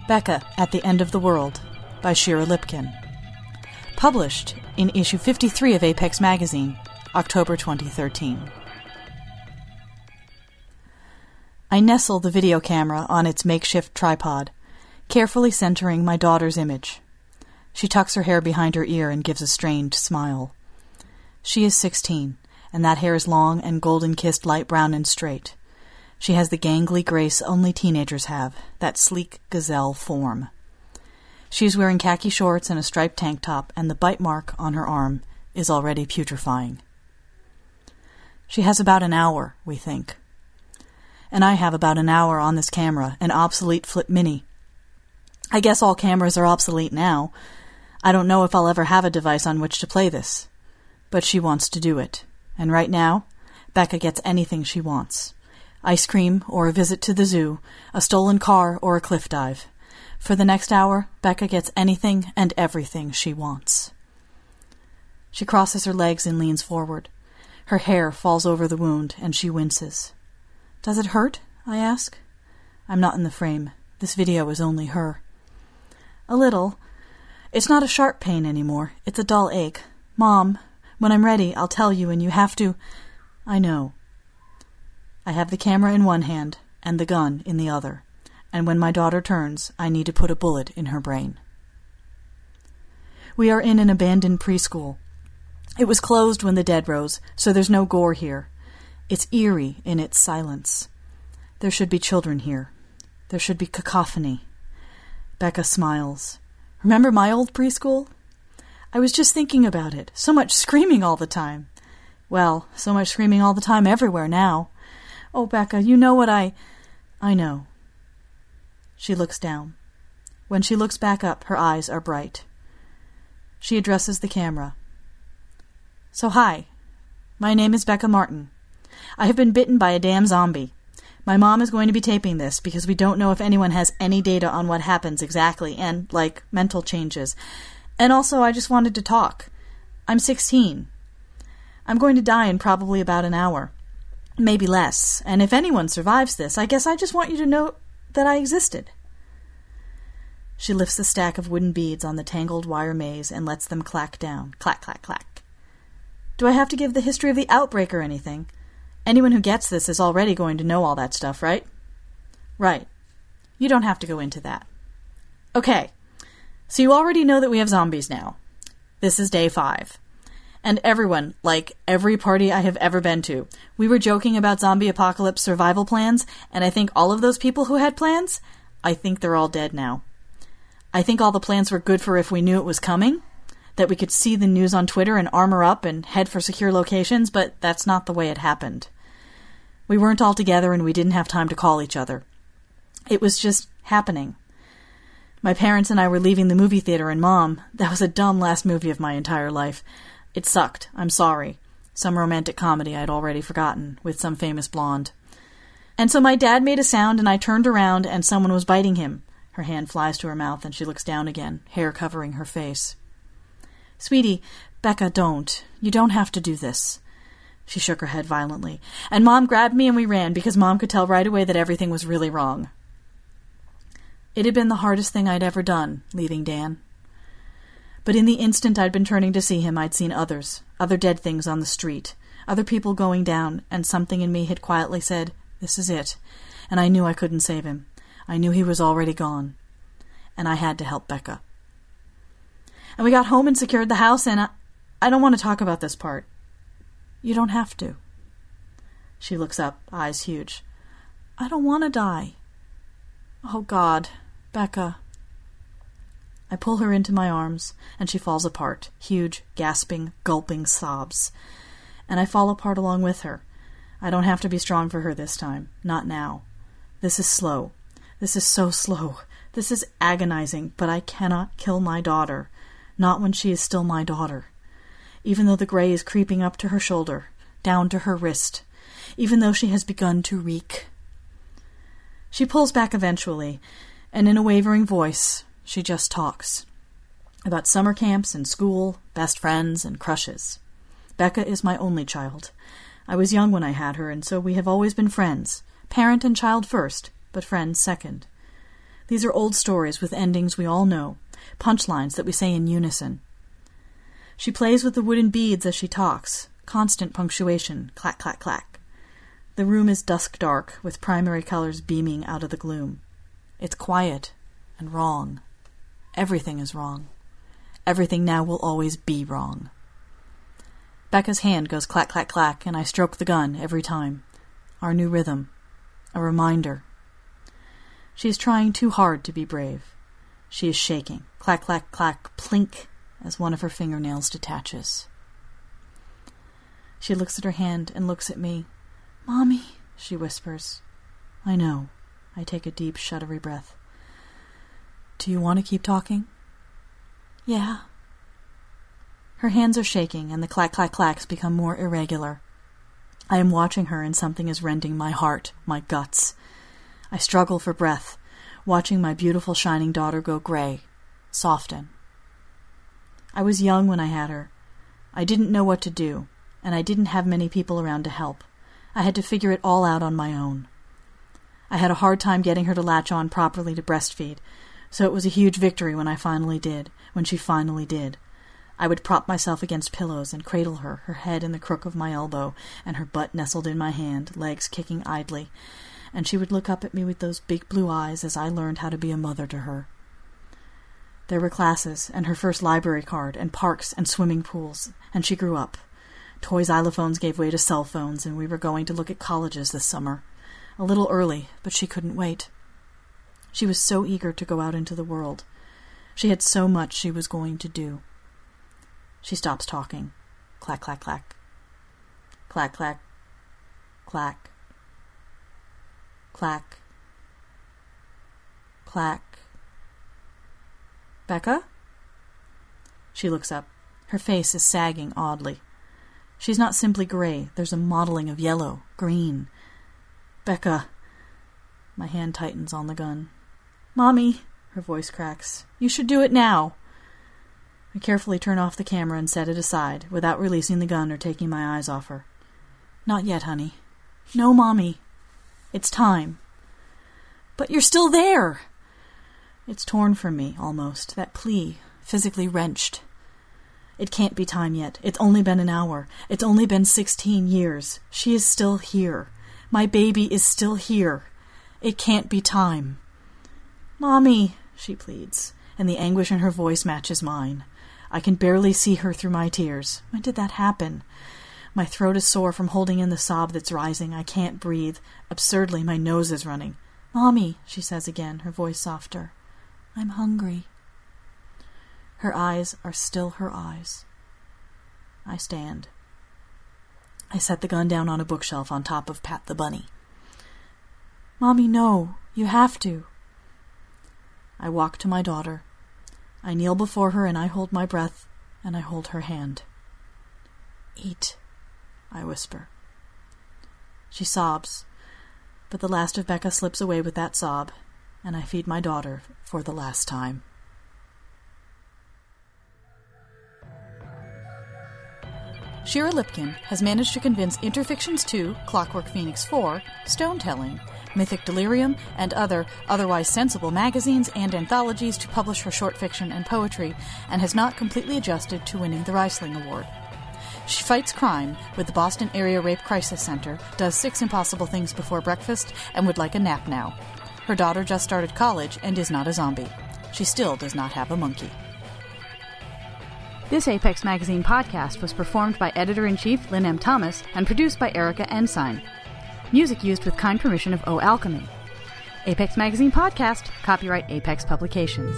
Becca at the End of the World by Shira Lipkin. Published in issue 53 of Apex Magazine, October 2013. I nestle the video camera on its makeshift tripod, carefully centering my daughter's image. She tucks her hair behind her ear and gives a strained smile. She is 16, and that hair is long and golden-kissed light brown and straight. She has the gangly grace only teenagers have, that sleek gazelle form. She is wearing khaki shorts and a striped tank top, and the bite mark on her arm is already putrefying. She has about an hour, we think. And I have about an hour on this camera, an obsolete Flip Mini. I guess all cameras are obsolete now. I don't know if I'll ever have a device on which to play this. But she wants to do it. And right now, Becca gets anything she wants. Ice cream or a visit to the zoo, a stolen car or a cliff dive. For the next hour, Becca gets anything and everything she wants. She crosses her legs and leans forward. Her hair falls over the wound, and she winces. "Does it hurt?" I ask. I'm not in the frame. This video is only her. "A little. It's not a sharp pain anymore. It's a dull ache. Mom, when I'm ready, I'll tell you, and you have to—" "I know." I have the camera in one hand and the gun in the other, and when my daughter turns, I need to put a bullet in her brain. We are in an abandoned preschool. It was closed when the dead rose, so there's no gore here. It's eerie in its silence. There should be children here. There should be cacophony. Becca smiles. "Remember my old preschool? I was just thinking about it. So much screaming all the time." "Well, so much screaming all the time everywhere now." "Oh, Becca, you know what I know." She looks down. When she looks back up, her eyes are bright. She addresses the camera. "So hi, my name is Becca Martin. I have been bitten by a damn zombie. My mom is going to be taping this because we don't know if anyone has any data on what happens exactly and, mental changes. And also, I just wanted to talk. I'm 16. I'm going to die in probably about an hour. Maybe less. And if anyone survives this, I guess I just want you to know that I existed." She lifts the stack of wooden beads on the tangled wire maze and lets them clack down. Clack, clack, clack. "Do I have to give the history of the outbreak or anything? Anyone who gets this is already going to know all that stuff, right?" "Right. You don't have to go into that." "Okay. So you already know that we have zombies now. This is day 5. And everyone, every party I have ever been to, we were joking about zombie apocalypse survival plans, and I think all of those people who had plans, I think they're all dead now. I think all the plans were good for if we knew it was coming, that we could see the news on Twitter and armor up and head for secure locations, but that's not the way it happened. We weren't all together and we didn't have time to call each other. It was just happening. My parents and I were leaving the movie theater, and Mom, that was a dumb last movie of my entire life. It sucked. I'm sorry. Some romantic comedy I'd already forgotten, with some famous blonde. And so my dad made a sound, and I turned around, and someone was biting him. Her hand flies to her mouth, and she looks down again, hair covering her face. "Sweetie, Becca, don't. You don't have to do this." She shook her head violently. And Mom grabbed me and we ran, because Mom could tell right away that everything was really wrong. It had been the hardest thing I'd ever done, leaving Dan. But in the instant I'd been turning to see him, I'd seen others, other dead things on the street, other people going down, and something in me had quietly said, "This is it." And I knew I couldn't save him. I knew he was already gone. And I had to help Becca. And we got home and secured the house, and I don't want to talk about this part. "You don't have to." She looks up, eyes huge. "I don't want to die." "Oh, God, Becca." I pull her into my arms, and she falls apart, huge, gasping, gulping sobs. And I fall apart along with her. I don't have to be strong for her this time. Not now. This is slow. This is so slow. This is agonizing, but I cannot kill my daughter. Not when she is still my daughter. Even though the gray is creeping up to her shoulder, down to her wrist. Even though she has begun to reek. She pulls back eventually, and in a wavering voice, she just talks. About summer camps and school, best friends and crushes. Becca is my only child. I was young when I had her, and so we have always been friends. Parent and child first, but friends second. These are old stories with endings we all know, punchlines that we say in unison. She plays with the wooden beads as she talks, constant punctuation, clack, clack, clack. The room is dusk dark, with primary colors beaming out of the gloom. It's quiet and wrong. Everything is wrong. Everything now will always be wrong. Becca's hand goes clack, clack, clack, and I stroke the gun every time. Our new rhythm. A reminder. She is trying too hard to be brave. She is shaking. Clack, clack, clack, plink, as one of her fingernails detaches. She looks at her hand and looks at me. "Mommy," she whispers. I know. I take a deep, shuddery breath. "Do you want to keep talking?" "Yeah." Her hands are shaking, and the clack, clack, clacks become more irregular. I am watching her, and something is rending my heart, my guts. I struggle for breath, watching my beautiful, shining daughter go gray, soften. I was young when I had her. I didn't know what to do, and I didn't have many people around to help. I had to figure it all out on my own. I had a hard time getting her to latch on properly to breastfeed, so it was a huge victory when she finally did. I would prop myself against pillows and cradle her head in the crook of my elbow, and her butt nestled in my hand, legs kicking idly, and she would look up at me with those big blue eyes as I learned how to be a mother to her. There were classes, and her first library card, and parks and swimming pools, and she grew up. Toys' xylophones gave way to cell phones, and we were going to look at colleges this summer. A little early, but she couldn't wait. She was so eager to go out into the world. She had so much she was going to do. She stops talking. Clack, clack, clack. Clack, clack. Clack. Clack. Clack. "Becca?" She looks up. Her face is sagging oddly. She's not simply gray. There's a mottling of yellow, green. "Becca." My hand tightens on the gun. "Mommy," her voice cracks. "You should do it now." I carefully turn off the camera and set it aside, without releasing the gun or taking my eyes off her. "Not yet, honey." "No, Mommy. It's time." "But you're still there." It's torn from me, almost, that plea, physically wrenched. It can't be time yet. It's only been an hour. It's only been 16 years. She is still here. My baby is still here. It can't be time. "Mommy," she pleads, and the anguish in her voice matches mine. I can barely see her through my tears. When did that happen? My throat is sore from holding in the sob that's rising. I can't breathe. Absurdly, my nose is running. "Mommy," she says again, her voice softer. "I'm hungry." Her eyes are still her eyes. I stand. I set the gun down on a bookshelf on top of Pat the Bunny. "Mommy, no. You have to." I walk to my daughter. I kneel before her and I hold my breath and I hold her hand. "Eat," I whisper. She sobs, but the last of Becca slips away with that sob, and I feed my daughter for the last time. Shira Lipkin has managed to convince Interfictions 2, Clockwork Phoenix 4, Stonetelling, Mythic Delirium, and otherwise sensible magazines and anthologies to publish her short fiction and poetry, and has not completely adjusted to winning the Riesling Award. She fights crime with the Boston Area Rape Crisis Center, does 6 impossible things before breakfast, and would like a nap now. Her daughter just started college and is not a zombie. She still does not have a monkey. This Apex Magazine podcast was performed by Editor-in-Chief Lynn M. Thomas and produced by Erica Ensign. Music used with kind permission of O Alchemy. Apex Magazine podcast, copyright Apex Publications.